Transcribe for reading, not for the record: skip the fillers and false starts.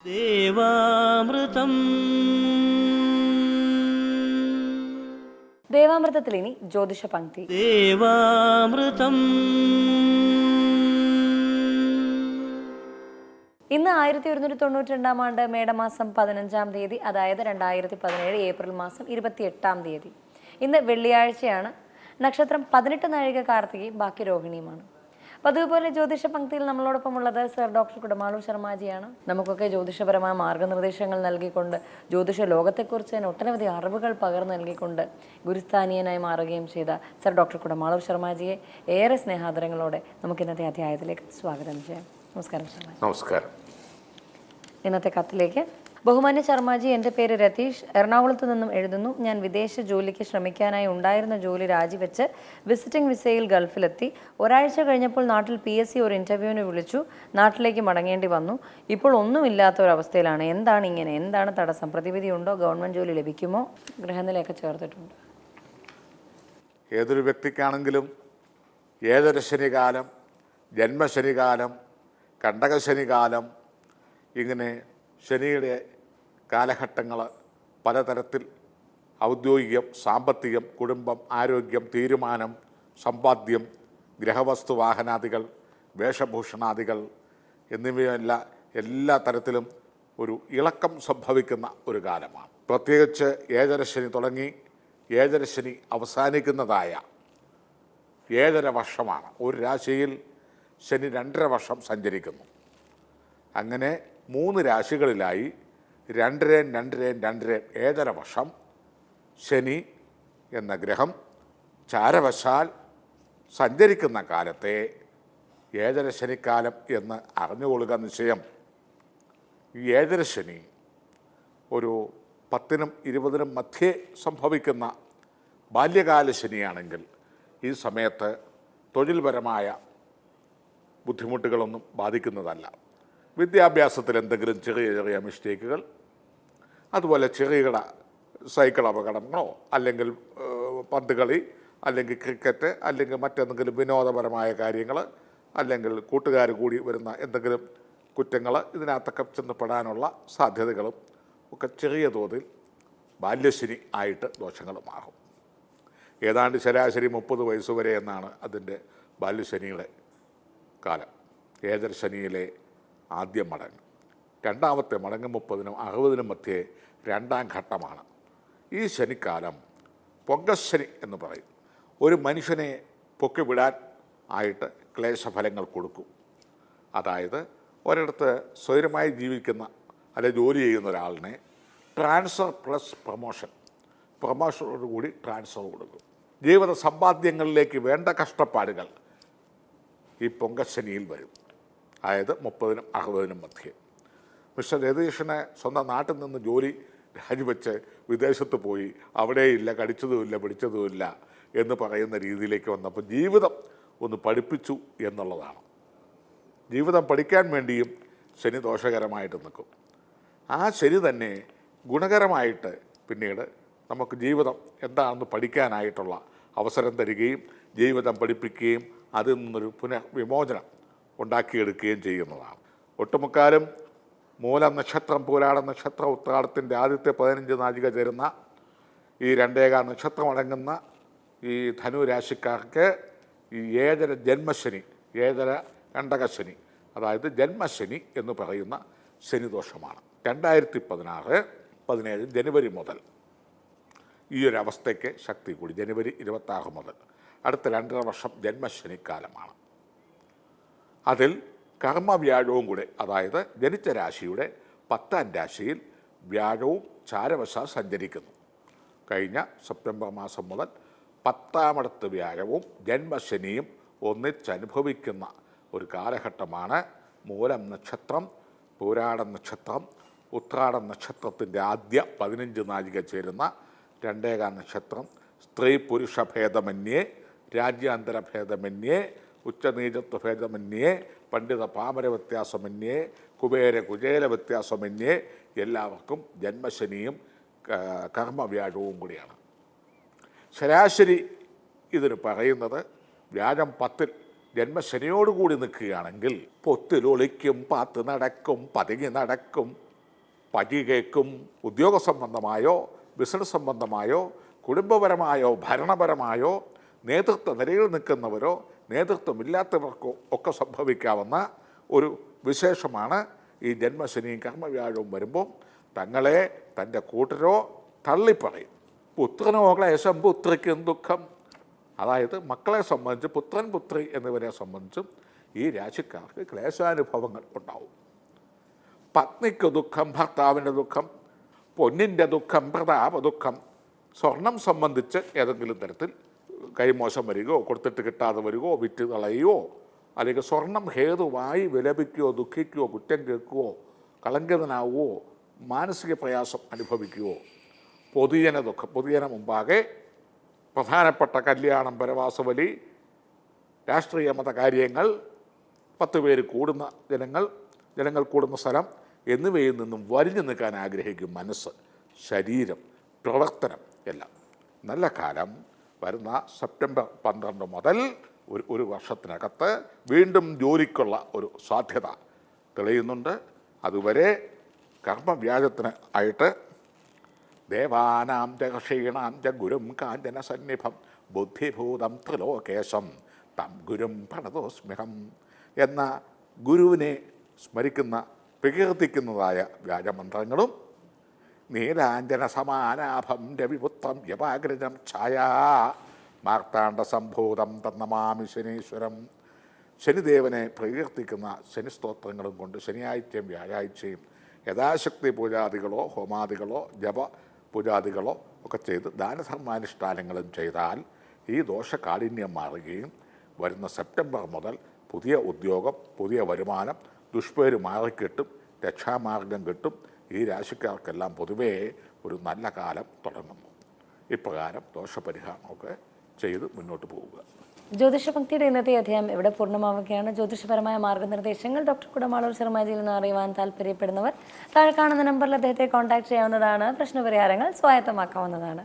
ദേവാമൃതം. ദേവാമൃതത്തിൽ ഇനി ജ്യോതിഷ പങ്ക്തി. ദേവാമൃതം. ഇന്ന് 1192 ആണ്ട് മേടമാസം 15-ാം തീയതി, അതായത് 2017 ഏപ്രിൽ മാസം 28-ാം തീയതി. ഇന്ന് വെള്ളിയാഴ്ചയാണ്. നക്ഷത്രം 18 നാഴിക കാർത്തികയും ബാക്കി രോഹിണിയുമാണ്. പതിവുപോലെ ജ്യോതിഷ പങ്ക്തിയിൽ നമ്മളോടൊപ്പം ഉള്ളത് സർ ഡോക്ടർ കുടമാളൂർ ശർമാജിയാണ്. നമുക്കൊക്കെ ജ്യോതിഷപരമായ മാർഗനിർദ്ദേശങ്ങൾ നൽകിക്കൊണ്ട് ജ്യോതിഷ ലോകത്തെക്കുറിച്ച് തന്നെ ഒട്ടനവധി അറിവുകൾ പകർന്നു നൽകിക്കൊണ്ട് ഗുരുസ്ഥാനീയനായി മാറുകയും ചെയ്ത സർ ഡോക്ടർ കുടമാളൂർ ശർമാജിയെ ഏറെ സ്നേഹാദരങ്ങളോടെ നമുക്ക് ഇന്നത്തെ അധ്യായത്തിലേക്ക് സ്വാഗതം ചെയ്യാം. നമസ്കാരം ശർമാജി. നമസ്കാരം. ഇന്നത്തെ കത്തിലേക്ക്. ബഹുമാന്യ ശർമാജി, എൻ്റെ പേര് രതീഷ്, എറണാകുളത്ത് നിന്നും എഴുതുന്നു. ഞാൻ വിദേശ ജോലിക്ക് ശ്രമിക്കാനായി ഉണ്ടായിരുന്ന ജോലി രാജിവെച്ച് വിസിറ്റിംഗ് വിസയിൽ ഗൾഫിലെത്തി. ഒരാഴ്ച കഴിഞ്ഞപ്പോൾ നാട്ടിൽ PSC ഒരു ഇൻ്റർവ്യൂവിന് വിളിച്ചു. നാട്ടിലേക്ക് മടങ്ങേണ്ടി വന്നു. ഇപ്പോൾ ഒന്നുമില്ലാത്ത ഒരവസ്ഥയിലാണ്. എന്താണ് ഇങ്ങനെ? എന്താണ് തടസ്സം? പ്രതിവിധി ഉണ്ടോ? ഗവൺമെൻറ് ജോലി ലഭിക്കുമോ? ഗ്രഹനിലയൊക്കെ ചേർത്തിട്ടുണ്ട്. ഏതൊരു വ്യക്തിക്കാണെങ്കിലും ഏതൊരു ശനികാലം, ജന്മശനികാലം, കണ്ടകശനികാലം, ഇങ്ങനെ ശനിയുടെ കാലഘട്ടങ്ങൾ പലതരത്തിൽ ഔദ്യോഗികം, സാമ്പത്തികം, കുടുംബം, ആരോഗ്യം, തീരുമാനം, സമ്പാദ്യം, ഗ്രഹവസ്തു വാഹനാദികൾ, വേഷഭൂഷണാദികൾ എന്നിവയെല്ലാം എല്ലാ തരത്തിലും ഒരു ഇളക്കം സംഭവിക്കുന്ന ഒരു കാലമാണ്. പ്രത്യേകിച്ച് ഏഴരശനി തുടങ്ങി ഏഴരശനി അവസാനിക്കുന്നതായ 7.5 വർഷമാണ്. ഒരു രാശിയിൽ ശനി 2.5 വർഷം സഞ്ചരിക്കുന്നു. അങ്ങനെ 3 രാശികളിലായി 2 7.5 വർഷം ശനി എന്ന ഗ്രഹം ചാരവശാൽ സഞ്ചരിക്കുന്ന കാലത്തെ ഏഴര ശനിക്കാലം എന്ന് അറിഞ്ഞുകൊള്ളുക നിശ്ചയം. ഈ ഏഴര ശനി ഒരു 10-നും 20-നും മധ്യേ സംഭവിക്കുന്ന ബാല്യകാല ശനിയാണെങ്കിൽ ഈ സമയത്ത് തൊഴിൽപരമായ ബുദ്ധിമുട്ടുകളൊന്നും ബാധിക്കുന്നതല്ല. വിദ്യാഭ്യാസത്തിൽ എന്തെങ്കിലും ചെറിയ ചെറിയ മിസ്റ്റേക്കുകൾ, അതുപോലെ ചെറിയ സൈക്കിൾ അപകടങ്ങളോ, അല്ലെങ്കിൽ പന്ത് കളി, അല്ലെങ്കിൽ ക്രിക്കറ്റ്, അല്ലെങ്കിൽ മറ്റെന്തെങ്കിലും വിനോദപരമായ കാര്യങ്ങൾ, അല്ലെങ്കിൽ കൂട്ടുകാർ കൂടി വരുന്ന എന്തെങ്കിലും കുറ്റങ്ങൾ, ഇതിനകത്തൊക്കെ ചെന്നപ്പെടാനുള്ള സാധ്യതകളും ഒക്കെ ചെറിയ തോതിൽ ബാല്യശനി ആയിട്ട് ദോഷങ്ങൾ മാറും. ഏതാണ്ട് ശരാശരി 30 വയസ്സ് വരെ എന്നാണ് അതിൻ്റെ ബാല്യശനിയുടെ കാലം. ഏഴര ശനിയിലെ ആദ്യ മടങ്ങ്. രണ്ടാമത്തെ മടങ്ങ് 30-നും 60-നും മധ്യേ 2ാം ഘട്ടമാണ്. ഈ ശനിക്കാലം പൊങ്കശനി എന്ന് പറയും. ഒരു മനുഷ്യനെ പൊക്കിവിടാൻ ആയിട്ട് ക്ലേശഫലങ്ങൾ കൊടുക്കും. അതായത് ഒരിടത്ത് സ്വൈരമായി ജീവിക്കുന്ന അല്ലെങ്കിൽ ജോലി ചെയ്യുന്ന ഒരാളിനെ ട്രാൻസ്ഫർ പ്ലസ് പ്രൊമോഷനോടുകൂടി ട്രാൻസ്ഫർ കൊടുക്കും. ജീവിത സമ്പാദ്യങ്ങളിലേക്ക് വേണ്ട കഷ്ടപ്പാടുകൾ ഈ പൊങ്കശനിയിൽ വരും. അതായത് 30-നും 60-നും മധ്യേ. മിസ്റ്റർ രതീഷിനെ സ്വന്തം നാട്ടിൽ നിന്ന് ജോലി രാജിവെച്ച് വിദേശത്ത് പോയി, അവിടെയില്ല, കടിച്ചതുമില്ല, പിടിച്ചതുമില്ല എന്ന് പറയുന്ന രീതിയിലേക്ക് വന്നപ്പോൾ ജീവിതം ഒന്ന് പഠിപ്പിച്ചു എന്നുള്ളതാണ്. ജീവിതം പഠിക്കാൻ വേണ്ടിയും ശനി ദോഷകരമായിട്ട് നിൽക്കും. ആ ശനി തന്നെ ഗുണകരമായിട്ട് പിന്നീട് നമുക്ക് ജീവിതം എന്താണെന്ന് പഠിക്കാനായിട്ടുള്ള അവസരം തരികയും ജീവിതം പഠിപ്പിക്കുകയും അതിൽ നിന്നൊരു പുനർവിമോചനം ഉണ്ടാക്കിയെടുക്കുകയും ചെയ്യുന്നതാണ്. ഒട്ടുമുക്കാലും മൂലം നക്ഷത്രം, പൂരാട നക്ഷത്രം, ഉത്രാടത്തിൻ്റെ ആദ്യത്തെ 15 നാഴിക ചേരുന്ന ഈ 2 നക്ഷത്രമടങ്ങുന്ന ഈ ധനുരാശിക്കാർക്ക് ഈ ഏഴര ജന്മശനി, ഏഴര കണ്ടകശനി, അതായത് ജന്മശനി എന്ന് പറയുന്ന ശനിദോഷമാണ്. 2016-17 ജനുവരി മുതൽ ഈ ഒരു അവസ്ഥയ്ക്ക് ശക്തി കൂടി. ജനുവരി 26 മുതൽ അടുത്ത 2.5 വർഷം ജന്മശനിക്കാലമാണ്. അതിൽ കർമ്മവ്യാഴവും കൂടെ, അതായത് ജനിച്ച രാശിയുടെ 10ാം രാശിയിൽ വ്യാഴവും ചാരവശാൽ സഞ്ചരിക്കുന്നു. കഴിഞ്ഞ സെപ്റ്റംബർ മാസം മുതൽ 10ാമിടത്ത് വ്യാഴവും ജന്മശനിയും ഒന്നിച്ചനുഭവിക്കുന്ന ഒരു കാലഘട്ടമാണ്. മൂലം നക്ഷത്രം, പൂരാടം നക്ഷത്രം, ഉത്രാടം നക്ഷത്രത്തിൻ്റെ ആദ്യ 15 നാഴിക ചേരുന്ന 2 നക്ഷത്രം, സ്ത്രീ പുരുഷ ഭേദമന്യേ, രാജ്യാന്തര ഭേദമന്യേ, ഉച്ചനീചത്വ ഭേദമന്യേ, പണ്ഡിത പാമര വ്യത്യാസമന്യേ, കുബേര കുചേല വ്യത്യാസമന്യേ എല്ലാവർക്കും ജന്മശനിയും കർമ്മവ്യാഴവും കൂടിയാണ്. ശരാശരി ഇതിന് പറയുന്നത് വ്യാഴം 10-ൽ ജന്മശനിയോടുകൂടി നിൽക്കുകയാണെങ്കിൽ പൊത്തിലൊളിക്കും, പാത്ത് നടക്കും, പതുങ്ങി നടക്കും, പഴികേക്കും ഉദ്യോഗ സംബന്ധമായോ ബിസിനസ് സംബന്ധമായോ കുടുംബപരമായോ ഭരണപരമായോ നേതൃത്വ നിലയിൽ നിൽക്കുന്നവരോ നേതൃത്വമില്ലാത്തവർക്കോ ഒക്കെ സംഭവിക്കാവുന്ന ഒരു വിശേഷമാണ് ഈ ജന്മശനിയും കർമ്മവ്യാഴവും വരുമ്പോൾ തങ്ങളെ തൻ്റെ കൂട്ടരോ തള്ളിപ്പറയും. പുത്രനോ ക്ലേശം പുത്രിക്കും ദുഃഖം. അതായത് മക്കളെ സംബന്ധിച്ച് പുത്രൻ പുത്രി എന്നിവരെ സംബന്ധിച്ചും ഈ രാശിക്കാർക്ക് ക്ലേശാനുഭവങ്ങൾ ഉണ്ടാവും. പത്നിക്ക് ദുഃഖം, ഭർത്താവിൻ്റെ ദുഃഖം, പൊന്നിൻ്റെ ദുഃഖം, പ്രതാപ ദുഃഖം, സ്വർണം സംബന്ധിച്ച് ഏതെങ്കിലും തരത്തിൽ കൈമോശം വരികയോ കൊടുത്തിട്ട് കിട്ടാതെ വരികയോ വിറ്റ് കളയുകയോ അല്ലെങ്കിൽ സ്വർണം ഹേതുവായി വിലപിക്കുകയോ ദുഃഖിക്കുകയോ കുറ്റം കേൾക്കുകയോ കളങ്കിതനാവുകയോ മാനസിക പ്രയാസം അനുഭവിക്കുകയോ, പൊതുജന ദുഃഖം, പൊതുജന മുമ്പാകെ പ്രധാനപ്പെട്ട കല്യാണം, പരവാസവലി, രാഷ്ട്രീയ മത കാര്യങ്ങൾ, 10 പേര് കൂടുന്ന ജനങ്ങൾ കൂടുന്ന സ്ഥലം എന്നിവയിൽ നിന്നും വലിഞ്ഞു നിൽക്കാൻ ആഗ്രഹിക്കും മനസ്സ്, ശരീരം, പ്രവർത്തനം എല്ലാം. നല്ല കാലം വരുന്ന സെപ്റ്റംബർ 12 മുതൽ ഒരു വർഷത്തിനകത്ത് വീണ്ടും ജോലിക്കുള്ള ഒരു സാധ്യത തെളിയുന്നുണ്ട്. അതുവരെ കർമ്മവ്യാജത്തിന് ആയിട്ട് ദേവാനാം ജക്ഷീണാം ജ ഗുരും കാഞ്ചന സന്നിഭം ബുദ്ധിഭൂതം ത്രിലോകേശം തം ഗുരും പ്രണതോസ്മ്യഹം എന്ന ഗുരുവിനെ സ്മരിക്കുന്ന പ്രകീർത്തിക്കുന്നതായ വ്യാജമന്ത്രങ്ങളും നീലാഞ്ജന സമാനാഭം രവിപുത്രം യവാഗ്രജം ഛായാ മാർത്താണ്ഡ സംഭൂതം തന്നമാമി ശനീശ്വരം ശനിദേവനെ പ്രകീർത്തിക്കുന്ന ശനിസ്തോത്രങ്ങളും കൊണ്ട് ശനിയാഴ്ചയും വ്യാഴാഴ്ചയും യഥാശക്തി പൂജാദികളോ ഹോമാദികളോ ജപ പൂജാദികളോ ഒക്കെ ചെയ്ത് ദാനധർമാനുഷ്ഠാനങ്ങളും ചെയ്താൽ ഈ ദോഷകാഠിന്യം മാറുകയും വരുന്ന സെപ്റ്റംബർ മുതൽ പുതിയ ഉദ്യോഗം, പുതിയ വരുമാനം, ദുഷ്പേര് മാറിക്കിട്ടും, രക്ഷാമാർഗം കിട്ടും. ഈ രാശിക്കാർക്കെല്ലാം പൊതുവേ ഒരു നല്ല കാലം തുടങ്ങുന്നു. ഇപ്രകാരം ദോഷപരിഹാരമൊക്കെ ചെയ്ത് മുന്നോട്ട് പോവുക. ജ്യോതിഷഭക്തിയുടെ ഇന്നത്തെ അധ്യായം ഇവിടെ പൂർണ്ണമാവുകയാണ്. ജ്യോതിഷപരമായ മാർഗ്ഗനിർദ്ദേശങ്ങൾ ഡോക്ടർ കുടമാളൂർ ശർമാജിയിൽ നിന്ന് അറിയുവാൻ താല്പര്യപ്പെടുന്നവർ താഴെ കാണുന്ന നമ്പറിൽ അദ്ദേഹത്തെ കോൺടാക്ട് ചെയ്യാവുന്നതാണ്. പ്രശ്നപരിഹാരങ്ങൾ സ്വായത്തമാക്കാവുന്നതാണ്.